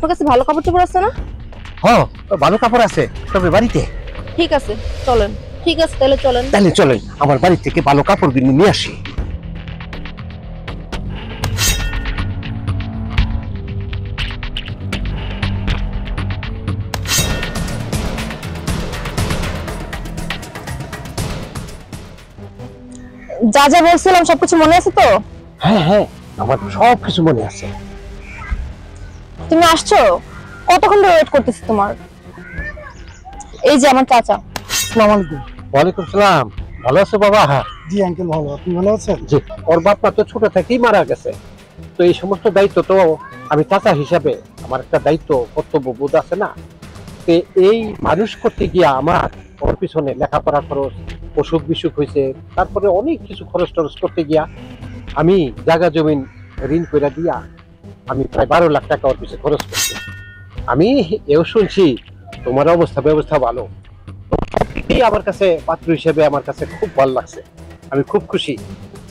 আপনার কাছে ভালো কাপড় চোপড় আছে না? হ্যাঁ, ভালো কাপড় আছে, তবে বাড়িতে। ঠিক আছে চলেন। ঠিক আছে তাহলে চলেন। তাহলে চলেন আমার বাড়ি থেকে ভালো কাপড় কিনে নিয়ে আসি। যা যা বলছিলাম সবকিছু মনে আছে তো? হ্যাঁ হ্যাঁ, আমার সব কিছু মনে আছে। তুমি আসছো? কতক্ষণ ধরে ওয়েট করতেছি তোমার। এই যে আমার চাচা। আসসালামু আলাইকুম। ওয়ালাইকুম সালাম। ভালো আছো বাবা? জি আঙ্কেল, ভালো। আপনি ভালো আছেন? জি। ওর বাপ মা তো ছোট থেকেই মারা গেছে, তো এই সমস্ত দায়িত্ব তো আমি চাচা হিসাবে আমার একটা দায়িত্ব কর্তব্য বোধ আছে না। তো এই মানুষ করতে গিয়া আমার ওর পিছনে লেখাপড়া খরচ, অসুখ বিসুখ হয়েছে, তারপরে অনেক কিছু খরচ টরচ করতে গিয়া আমি জায়গা জমিন ঋণ করে দিয়া আমি প্রায় 12 লাখ টাকা ওর পিছনে খরচ করছি। আমি এও শুনছি তোমার অবস্থা ব্যবস্থা ভালো। এই আমার কাছে পাত্র হিসেবে আমার কাছে খুব ভালো লাগছে, আমি খুব খুশি।